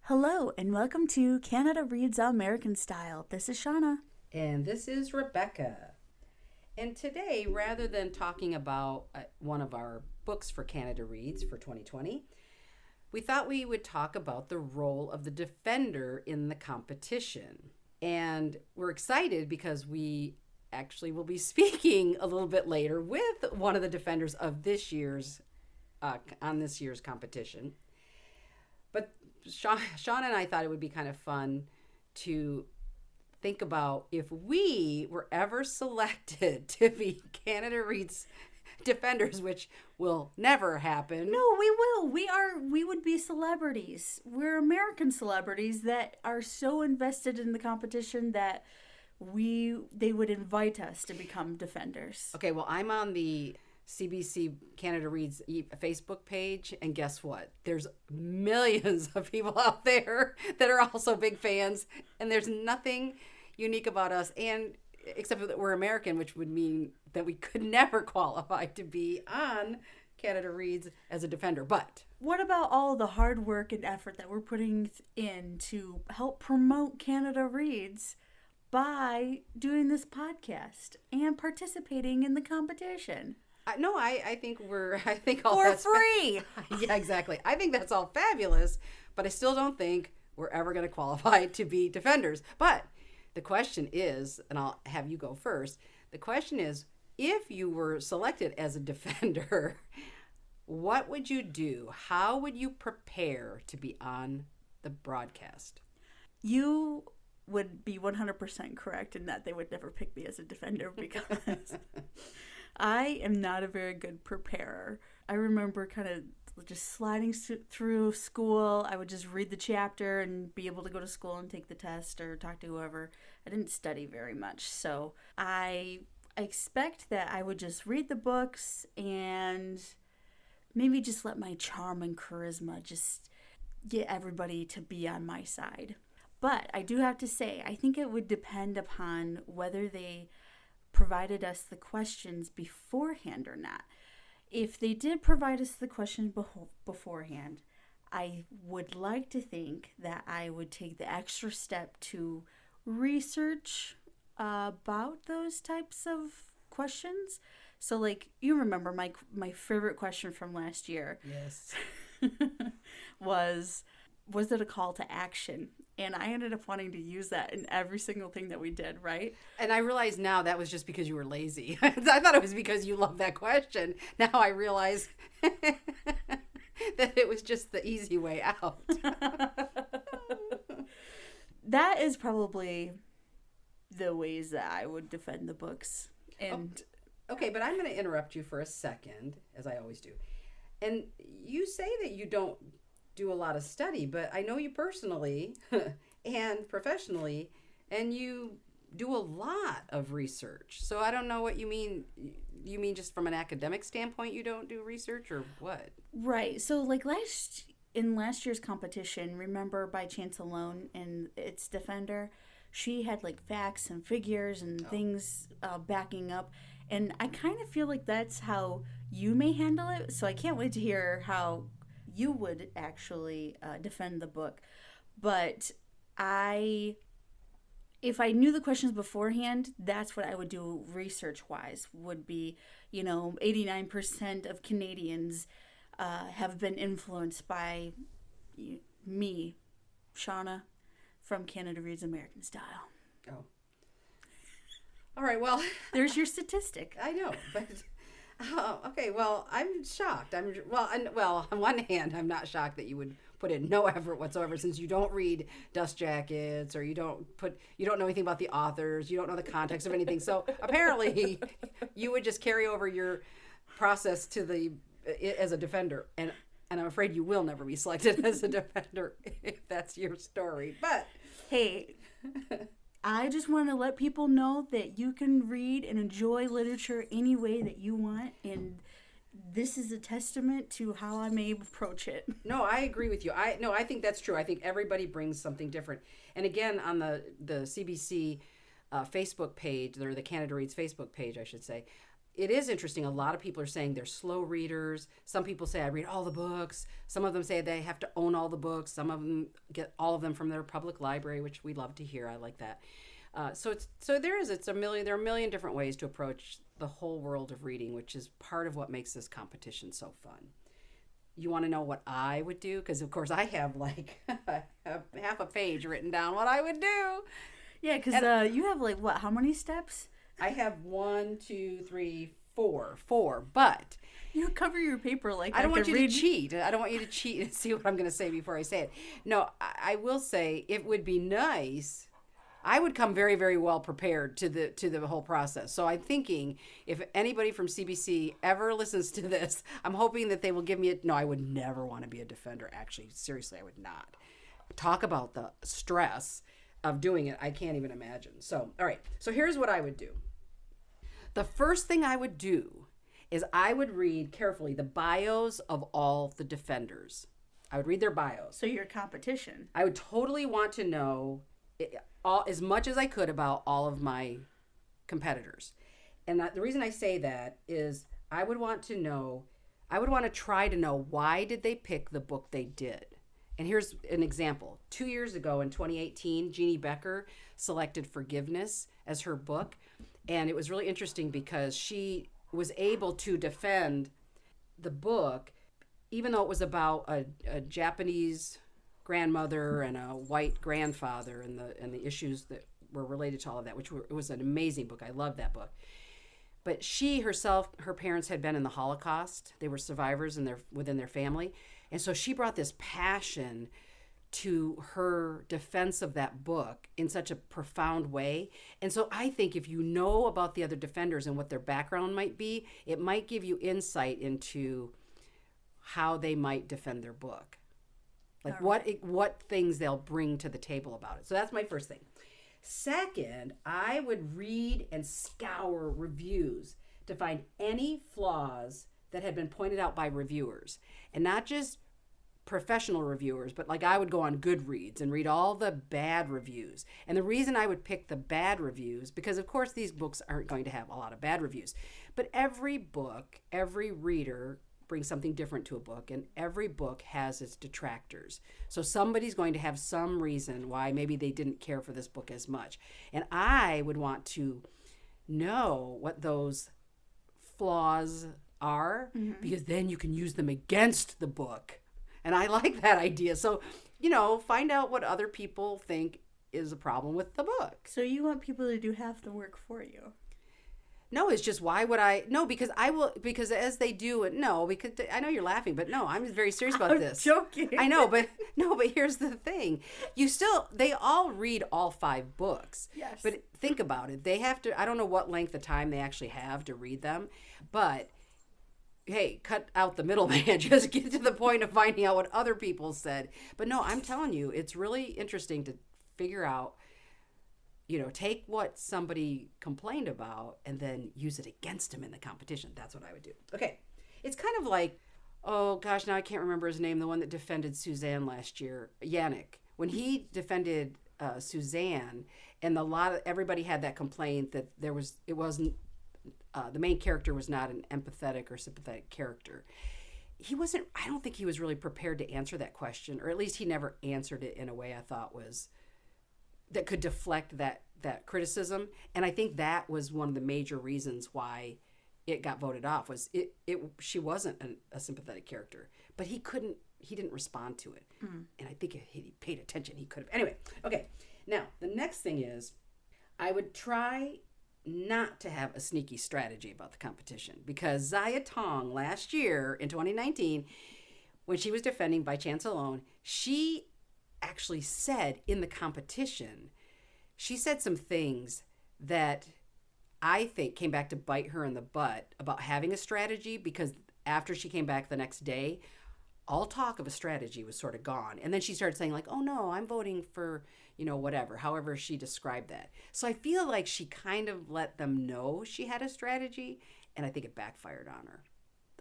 Hello, and welcome to Canada Reads American Style. This is Shauna. And this is Rebecca. And today, rather than talking about one of our books for Canada Reads for 2020, we thought we would talk about the role of the defender in the competition. And we're excited because we actually will be speaking a little bit later with one of the defenders of this year's on this year's competition. But Shauna and I thought it would be kind of fun to think about if we were ever selected to be Canada Reads defenders, which will never happen. No, we will. We would be celebrities. We're American celebrities that are so invested in the competition that they would invite us to become defenders. Okay, well, I'm on the CBC Canada Reads Facebook page, and guess what? There's millions of people out there that are also big fans, and there's nothing unique about us, and except that we're American, which would mean that we could never qualify to be on Canada Reads as a defender. But what about all the hard work and effort that we're putting in to help promote Canada Reads by doing this podcast and participating in the competition? No, I think all for that's free. Yeah, exactly. I think that's all fabulous, but I still don't think we're ever going to qualify to be defenders. But the question is, and I'll have you go first. The question is, if you were selected as a defender, what would you do? How would you prepare to be on the broadcast? You would be 100% correct in that they would never pick me as a defender because I am not a very good preparer. I remember kind of just sliding through school. I would just read the chapter and be able to go to school and take the test or talk to whoever. I didn't study very much. So I expect that I would just read the books and maybe just let my charm and charisma just get everybody to be on my side. But I do have to say, I think it would depend upon whether they provided us the questions beforehand or not. If they did provide us the questions beforehand, I would like to think that I would take the extra step to research about those types of questions. So, like, you remember my favorite question from last year. Yes. was it a call to action? And I ended up wanting to use that in every single thing that we did, right? And I realize now that was just because you were lazy. I thought it was because you loved that question. Now I realize that it was just the easy way out. That is probably the ways that I would defend the books. And okay, but I'm going to interrupt you for a second, as I always do. And you say that you don't do a lot of study, but I know you personally and professionally, and you do a lot of research. So I don't know what you mean. You mean just from an academic standpoint you don't do research, or what? Right. So like in last year's competition, remember By Chance Alone and its defender, she had like facts and figures and things backing up. And I kind of feel like that's how you may handle it. So I can't wait to hear how you would actually defend the book. But if I knew the questions beforehand, that's what I would do research-wise, would be, 89% of Canadians have been influenced by me, Shauna, from Canada Reads American Style. Oh. All right, well. There's your statistic. I know, but... Oh, okay, well, I'm shocked. On one hand, I'm not shocked that you would put in no effort whatsoever, since you don't read Dust Jackets, or you don't know anything about the authors, you don't know the context of anything. So apparently, you would just carry over your process as a defender, and I'm afraid you will never be selected as a defender if that's your story. But hey. I just want to let people know that you can read and enjoy literature any way that you want, and this is a testament to how I may approach it. No, I agree with you. I think that's true. I think everybody brings something different. And again, on the CBC Facebook page, or the Canada Reads Facebook page, I should say, it is interesting. A lot of people are saying they're slow readers. Some people say I read all the books. Some of them say they have to own all the books. Some of them get all of them from their public library, which we love to hear. I like that. There are a million different ways to approach the whole world of reading, which is part of what makes this competition so fun. You want to know what I would do? Because, of course, I have like half a page written down what I would do. Yeah, because you have like, what, how many steps? I have 1, 2, 3, 4, but... You cover your paper like I don't want you to cheat. I don't want you to cheat and see what I'm going to say before I say it. No, I will say it would be nice... I would come very, very well prepared to the whole process. So I'm thinking if anybody from CBC ever listens to this, I'm hoping that they will give me no, I would never want to be a defender. Actually, seriously, I would not. Talk about the stress of doing it. I can't even imagine. So, all right. So here's what I would do. The first thing I would do is I would read carefully the bios of all the defenders. I would read their bios. So your competition. I would totally want to know as much as I could about all of my competitors. And the reason I say that is I would want to try to know why did they pick the book they did. And here's an example. 2 years ago in 2018, Jeannie Becker selected Forgiveness as her book. And it was really interesting because she was able to defend the book, even though it was about a Japanese grandmother and a white grandfather and the issues that were related to all of that, it was an amazing book. I love that book. But she herself, her parents had been in the Holocaust. They were survivors within their family. And so she brought this passion to her defense of that book in such a profound way. And so I think if you know about the other defenders and what their background might be, it might give you insight into how they might defend their book. Like what things they'll bring to the table about it. So that's my first thing. Second, I would read and scour reviews to find any flaws that had been pointed out by reviewers. And not just professional reviewers, but like I would go on Goodreads and read all the bad reviews. And the reason I would pick the bad reviews, because of course these books aren't going to have a lot of bad reviews, but every book, every reader brings something different to a book, and every book has its detractors. So somebody's going to have some reason why maybe they didn't care for this book as much. And I would want to know what those flaws are, because then you can use them against the book. And I like that idea. So, find out what other people think is a problem with the book. So you want people to do half the work for you? No, it's just why would I? No, because as they do it, no, because I know you're laughing, but no, I'm very serious about this. I'm joking. I know, but here's the thing. They all read all 5 books. Yes. But think about it. They have to, I don't know what length of time they actually have to read them, but hey, cut out the middleman. Just get to the point of finding out what other people said. But no, I'm telling you, it's really interesting to figure out, take what somebody complained about and then use it against them in the competition. That's what I would do. Okay. It's kind of like, oh gosh, now I can't remember his name, the one that defended Suzanne last year, Yannick. When he defended Suzanne, and everybody had that complaint that it wasn't, the main character was not an empathetic or sympathetic character. I don't think he was really prepared to answer that question, or at least he never answered it in a way I thought that could deflect that criticism. And I think that was one of the major reasons why it got voted off, was she wasn't a sympathetic character, but he didn't respond to it. And I think if he paid attention, he could have. Anyway, okay. Now, the next thing is I would try not to have a sneaky strategy about the competition, because Zaya Tong last year in 2019, when she was defending By Chance Alone, she actually said in the competition, she said some things that I think came back to bite her in the butt about having a strategy, because after she came back the next day, all talk of a strategy was sort of gone. And then she started saying like, oh no, I'm voting for, whatever, however she described that. So I feel like she kind of let them know she had a strategy, and I think it backfired on her.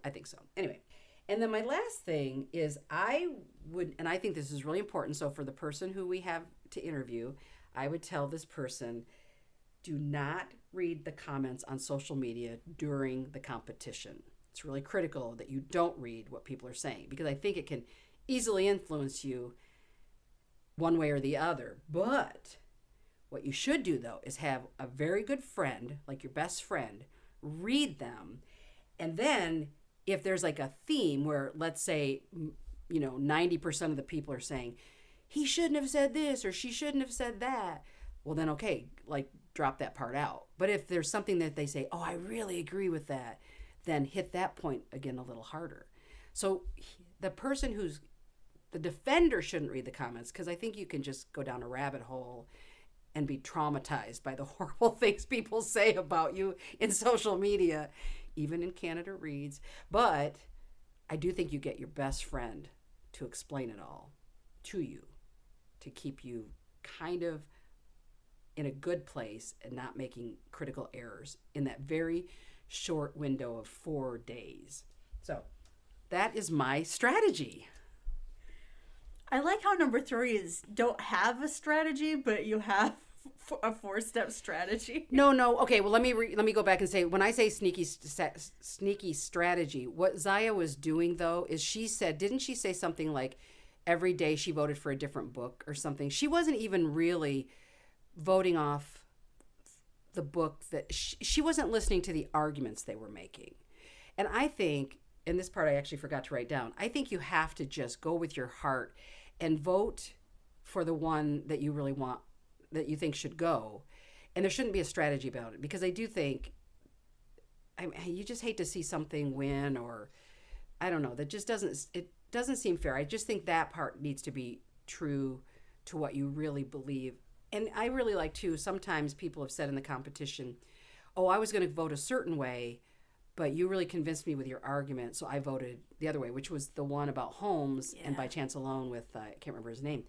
I think so. Anyway. And then my last thing is and I think this is really important. So for the person who we have to interview, I would tell this person, do not read the comments on social media during the competition. It's really critical that you don't read what people are saying, because I think it can easily influence you one way or the other. But what you should do, though, is have a very good friend, like your best friend, read them. And then if there's like a theme where, let's say, 90% of the people are saying, he shouldn't have said this or she shouldn't have said that, well, then, okay, like drop that part out. But if there's something that they say, oh, I really agree with that, then hit that point again a little harder. So the defender shouldn't read the comments, because I think you can just go down a rabbit hole and be traumatized by the horrible things people say about you in social media, even in Canada Reads. But I do think you get your best friend to explain it all to you, to keep you kind of in a good place and not making critical errors in that very short window of 4 days. So that is my strategy. I like how number 3 is don't have a strategy, but you have a 4-step strategy. No. Okay, well, let me go back and say, when I say sneaky strategy, what Zaya was doing, though, is didn't she say something like every day she voted for a different book or something? She wasn't even really voting off the book that she wasn't listening to the arguments they were making. And I think, and this part I actually forgot to write down, I think you have to just go with your heart and vote for the one that you really want, that you think should go. And there shouldn't be a strategy about it, because I do think, you just hate to see something win, or I don't know, it doesn't seem fair. I just think that part needs to be true to what you really believe. And I really like, too, sometimes people have said in the competition, oh, I was going to vote a certain way, but you really convinced me with your argument, so I voted the other way, which was the one about Holmes and By Chance Alone with, I can't remember his name.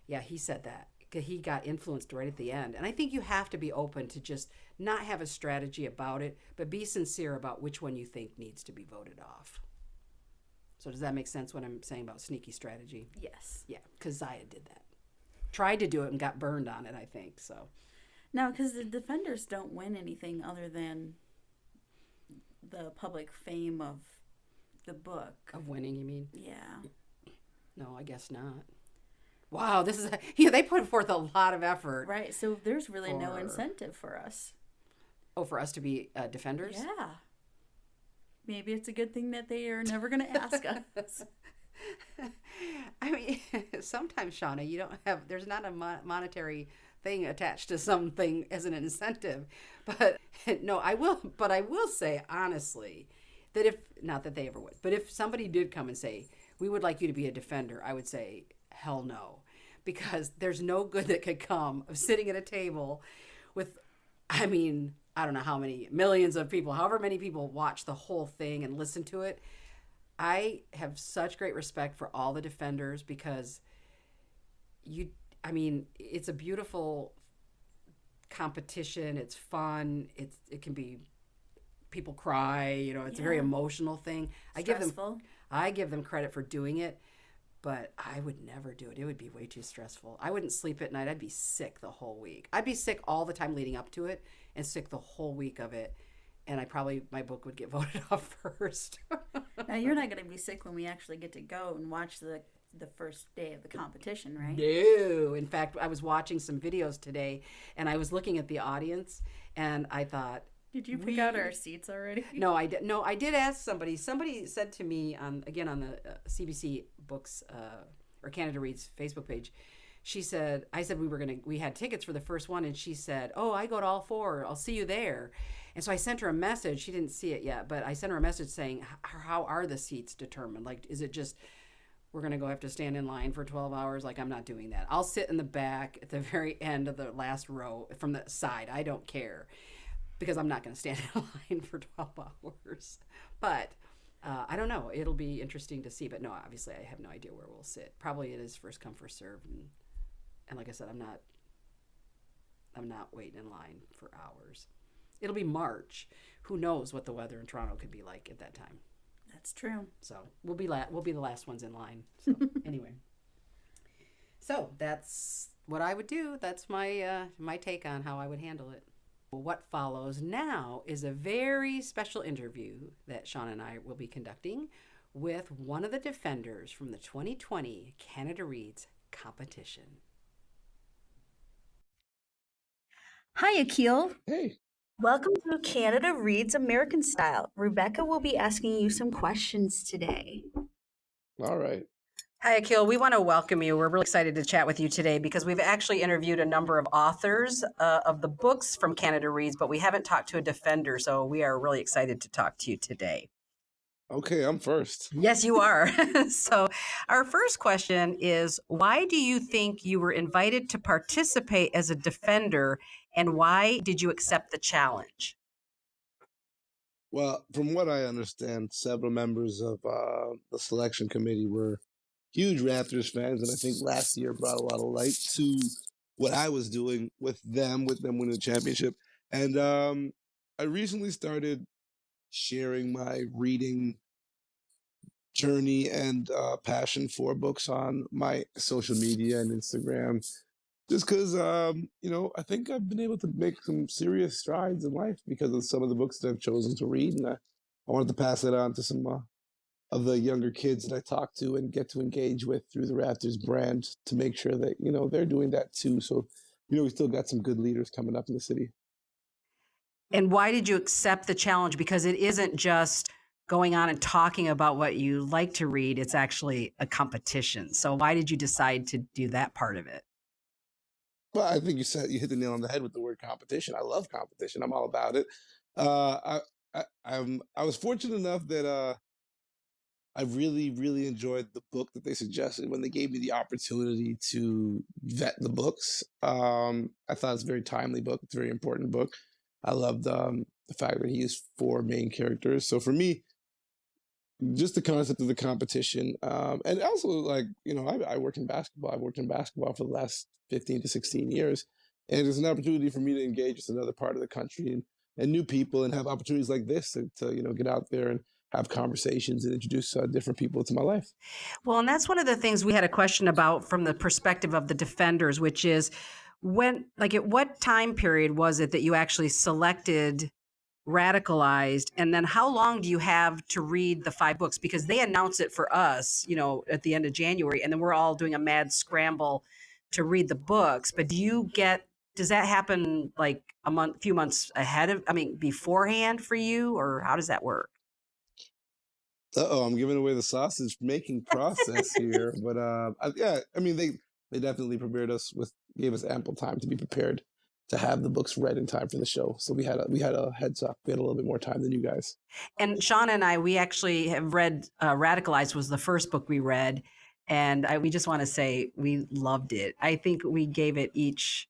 Yeah, he said that. He got influenced right at the end. And I think you have to be open to just not have a strategy about it, but be sincere about which one you think needs to be voted off. So does that make sense what I'm saying about sneaky strategy? Yes. Yeah, because Zaya did that. Tried to do it and got burned on it, I think. So. No, because the defenders don't win anything other than the public fame of the book. Of winning, you mean? Yeah. No, I guess not. Wow, this is they put forth a lot of effort. Right, so there's really no incentive for us. Oh, for us to be defenders? Yeah. Maybe it's a good thing that they are never going to ask us. I mean, sometimes, Shauna, there's not a monetary thing attached to something as an incentive. But no, I will say honestly that not that they ever would, but if somebody did come and say, we would like you to be a defender, I would say, hell no. Because there's no good that could come of sitting at a table with, I don't know how many millions of people, however many people watch the whole thing and listen to it. I have such great respect for all the defenders, because it's a beautiful competition. It's fun. It can be, people cry, it's a very emotional thing. Stressful. I give them credit for doing it, but I would never do it. It would be way too stressful. I wouldn't sleep at night. I'd be sick the whole week. I'd be sick all the time leading up to it, and sick the whole week of it. And my book would get voted off first. Now, you're not going to be sick when we actually get to go and watch the first day of the competition, right? No. In fact, I was watching some videos today, and I was looking at the audience, and I thought, did you pick out our seats already? No, I did. No, I did ask somebody. Somebody said to me on the CBC Books or Canada Reads Facebook page. I said we had tickets for the first one, and she said, "Oh, I go to all 4. I'll see you there." And so I sent her a message. She didn't see it yet, but I sent her a message saying, "How are the seats determined? Like, is it just we're gonna go have to stand in line for 12 hours? Like, I'm not doing that. I'll sit in the back at the very end of the last row from the side. I don't care." Because I'm not going to stand in line for 12 hours. But I don't know. It'll be interesting to see. But no, obviously I have no idea where we'll sit. Probably it is first come, first serve. And like I said, I'm not waiting in line for hours. It'll be March. Who knows what the weather in Toronto could be like at that time. That's true. So we'll be the last ones in line. So anyway. So that's what I would do. That's my take on how I would handle it. What follows now is a very special interview that Shauna and I will be conducting with one of the defenders from the 2020 Canada Reads competition. Hi, Akil. Hey. Welcome to Canada Reads American Style. Rebecca will be asking you some questions today. All right. Hi, Akil. We want to welcome you. We're really excited to chat with you today because we've actually interviewed a number of authors of the books from Canada Reads, but we haven't talked to a defender, so we are really excited to talk to you today. Okay, I'm first. Yes, you are. So, our first question is, why do you think you were invited to participate as a defender, and why did you accept the challenge? Well, from what I understand, several members of the selection committee were huge Raptors fans, and I think last year brought a lot of light to what I was doing with them winning the championship. And I recently started sharing my reading journey and passion for books on my social media and Instagram. Just because, I think I've been able to make some serious strides in life because of some of the books that I've chosen to read. And I wanted to pass it on to some of the younger kids that I talk to and get to engage with through the Raptors brand to make sure that, they're doing that too. So, we still got some good leaders coming up in the city. And why did you accept the challenge? Because it isn't just going on and talking about what you like to read, it's actually a competition. So, why did you decide to do that part of it? Well, I think you hit the nail on the head with the word competition. I love competition. I'm all about it. I was fortunate enough that I really, really enjoyed the book that they suggested when they gave me the opportunity to vet the books. I thought it's a very timely book. It's a very important book. I loved the fact that he used 4 main characters. So for me, just the concept of the competition, and also I work in basketball. I've worked in basketball for the last 15 to 16 years, and it's an opportunity for me to engage with another part of the country and new people and have opportunities like this to get out there and have conversations and introduce different people to my life. Well, and that's one of the things we had a question about from the perspective of the defenders, which is at what time period was it that you actually selected Radicalized, and then how long do you have to read the 5 books? Because they announce it for us, at the end of January, and then we're all doing a mad scramble to read the books. But does that happen like few months beforehand for you, or how does that work? I'm giving away the sausage making process here, but they definitely gave us ample time to be prepared to have the books read in time for the show. So we had a heads up. We had a little bit more time than you guys. And Shauna and I, we actually have read Radicalized was the first book we read, and we just want to say we loved it. I think we gave it each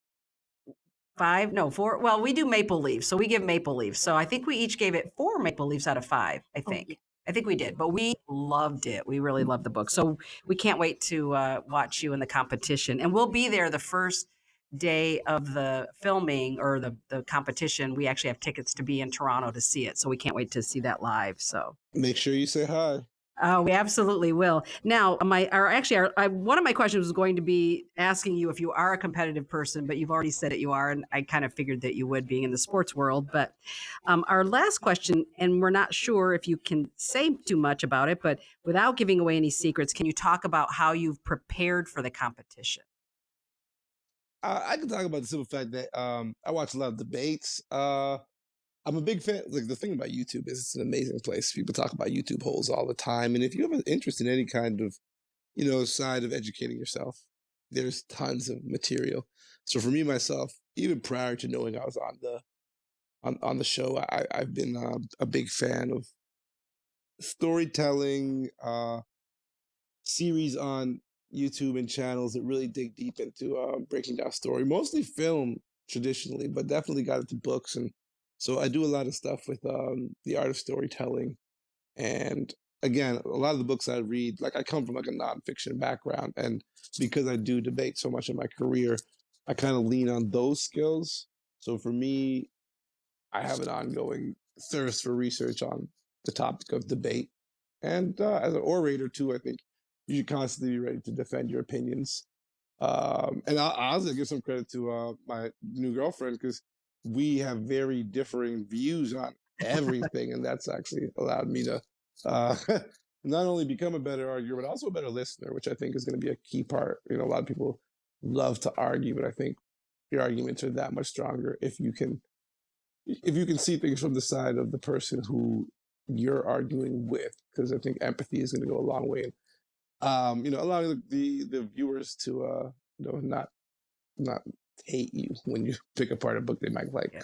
4. Well, we do maple leaves, so we give maple leaves. So I think we each gave it 4 maple leaves out of 5. I think we did, but we loved it. We really loved the book. So we can't wait to watch you in the competition. And we'll be there the first day of the filming or the competition. We actually have tickets to be in Toronto to see it. So we can't wait to see that live. So make sure you say hi. Oh, we absolutely will. Now, one of my questions was going to be asking you if you are a competitive person, but you've already said it, you are, and I kind of figured that you would, being in the sports world. But our last question, and we're not sure if you can say too much about it, but without giving away any secrets, can you talk about how you've prepared for the competition? I can talk about the simple fact that I watch a lot of debates. I'm a big fan. Like, the thing about YouTube is it's an amazing place. People talk about YouTube holes all the time, and if you have an interest in any kind of, side of educating yourself, there's tons of material. So for me myself, even prior to knowing I was on the show, I've been a big fan of storytelling series on YouTube and channels that really dig deep into breaking down story, mostly film traditionally, but definitely got into books. And so I do a lot of stuff with the art of storytelling. And again, a lot of the books I read, like I come from like a nonfiction background, and because I do debate so much in my career, I kind of lean on those skills. So for me, I have an ongoing thirst for research on the topic of debate. And as an orator too, I think you should constantly be ready to defend your opinions. And I'll also give some credit to my new girlfriend, because we have very differing views on everything, and that's actually allowed me to uh, not only become a better arguer, but also a better listener, which I think is going to be a key part. You know, a lot of people love to argue, but I think your arguments are that much stronger if you can see things from the side of the person who you're arguing with, because I think empathy is going to go a long way in, allowing the viewers to, not hate you when you pick apart a book they might like. Yeah.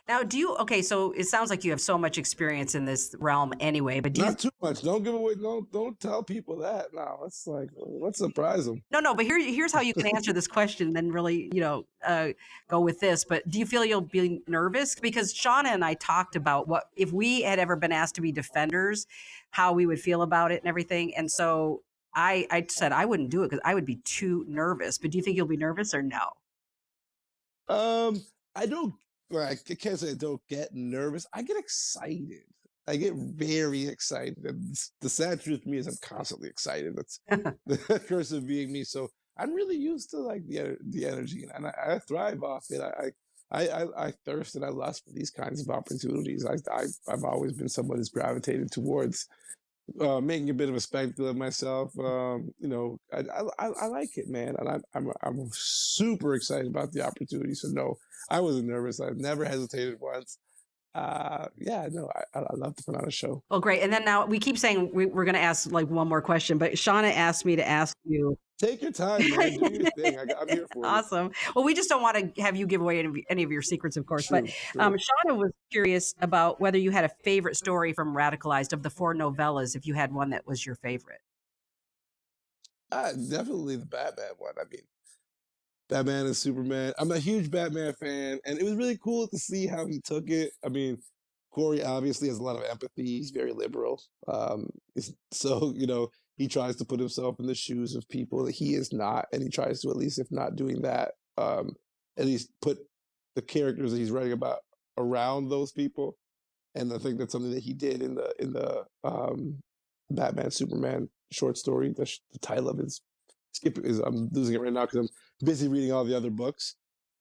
Now, okay, so it sounds like you have so much experience in this realm anyway, but Not too much. Don't give away, don't tell people that. No, it's like, let's surprise them. No, but here's how you can answer this question, then really, go with this. But do you feel you'll be nervous? Because Shauna and I talked about what if we had ever been asked to be defenders, how we would feel about it and everything. And so I said I wouldn't do it because I would be too nervous. But do you think you'll be nervous or no? I don't. Well, I can't say I don't get nervous. I get excited. I get very excited. And the sad truth to me is I'm constantly excited. That's the curse of being me. So I'm really used to like the energy, and I thrive off it. I thirst and I lust for these kinds of opportunities. I've always been someone who's gravitated towards making a bit of a spectacle of myself. I like it, man, and I'm super excited about the opportunity. So no, I wasn't nervous. I've never hesitated once. Yeah, no, I love to put on a show. Well, great. And then now we keep saying we're going to ask like one more question, but Shauna asked me to ask you. Take your time, man. Do your thing. I'm here for it. Awesome. Well, we just don't want to have you give away any of your secrets, of course. True. Shauna was curious about whether you had a favorite story from Radicalized of the 4 novellas, if you had one that was your favorite. Definitely the Batman one. I mean, Batman and Superman. I'm a huge Batman fan, and it was really cool to see how he took it. I mean, Cory obviously has a lot of empathy. He's very liberal. So, he tries to put himself in the shoes of people that he is not, and he tries to, at least if not doing that, at least put the characters that he's writing about around those people. And I think that's something that he did in the Batman Superman short story. The title of it is I'm losing it right now because I'm busy reading all the other books.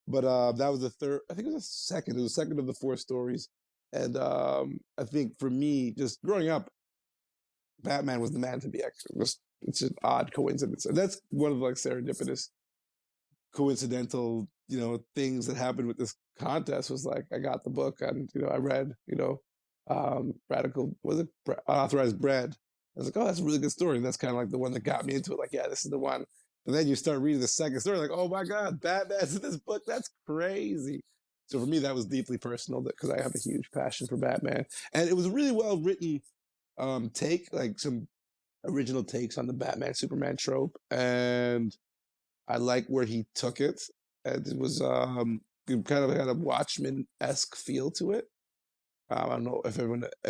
But that was the third. I think it was the second. It was the second of the 4 stories. And I think for me, just growing up, Batman was the man to be. It's an odd coincidence, and that's one of like serendipitous, coincidental, things that happened with this contest. Was like I got the book and I read Unauthorized Bread. I was like, oh, that's a really good story, and that's kind of like the one that got me into it. Like, yeah, this is the one. And then you start reading the second story, like, oh my God, Batman's in this book. That's crazy. So for me, that was deeply personal because I have a huge passion for Batman, and it was a really well written take, like some original takes on the Batman Superman trope, and I like where he took it. And it was it kind of had a Watchmen-esque feel to it. I don't know if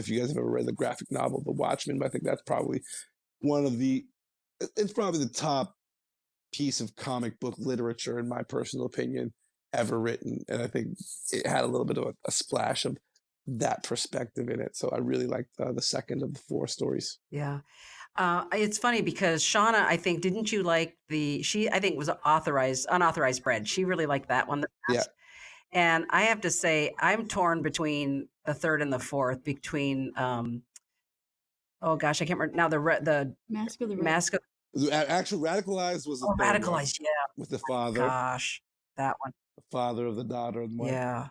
you guys have ever read the graphic novel The Watchmen, but I think that's probably it's probably the top piece of comic book literature, in my personal opinion, ever written. And I think it had a little bit of a splash of that perspective in it. So I really liked the second of the 4 stories. Yeah. It's funny because Shauna, I think, didn't you like I think was Unauthorized Bread. She really liked that one. Yeah. And I have to say, I'm torn between the 3rd and the 4th between, oh gosh, I can't remember now, the Mask of the Red. Actually, Radicalized was the Radicalized, yeah. With the father. Gosh, that one. The father of the daughter and wife. Yeah.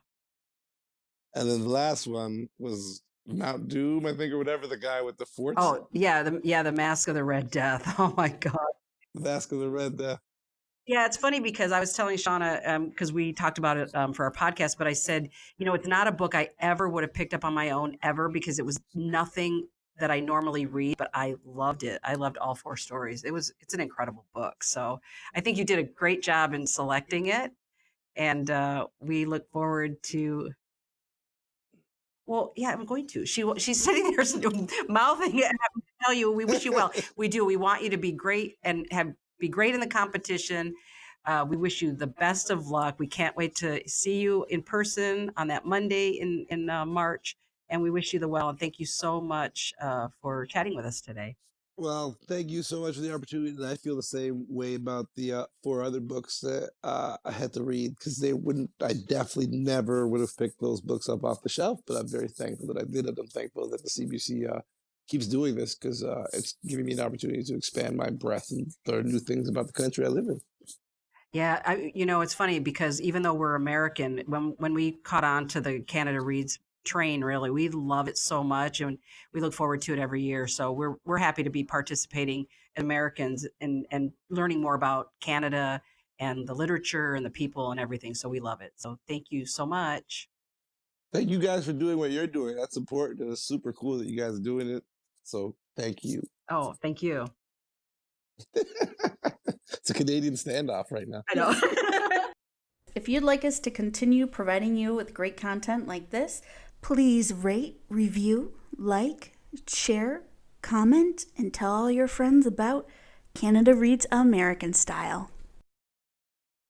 And then the last one was Mount Doom, I think, or whatever, the guy with the forts. Oh, yeah, the Mask of the Red Death. Oh my God. The Mask of the Red Death. Yeah, it's funny because I was telling Shauna, because we talked about it for our podcast, but I said, it's not a book I ever would have picked up on my own ever because it was nothing that I normally read, but I loved it. I loved all 4 stories. It's an incredible book. So I think you did a great job in selecting it. And we look forward to. Well, yeah, I'm going to. She's sitting there mouthing it. I tell you, we wish you well. We do. We want you to be great and be great in the competition. We wish you the best of luck. We can't wait to see you in person on that Monday in March. And we wish you the well. And thank you so much for chatting with us today. Well, thank you so much for the opportunity. And I feel the same way about the 4 other books that I had to read because I definitely never would have picked those books up off the shelf. But I'm very thankful that I did it. I'm thankful that the CBC keeps doing this because it's giving me an opportunity to expand my breadth and learn new things about the country I live in. Yeah, it's funny because even though we're American, when we caught on to the Canada Reads train, really, we love it so much, and we look forward to it every year. So we're happy to be participating as Americans and learning more about Canada and the literature and the people and everything. So we love it. So thank you so much. Thank you guys for doing what you're doing. That's important. And it's super cool that you guys are doing it. So thank you. Oh, thank you. It's a Canadian standoff right now. I know. If you'd like us to continue providing you with great content like this, please rate, review, like, share, comment, and tell all your friends about Canada Reads American Style.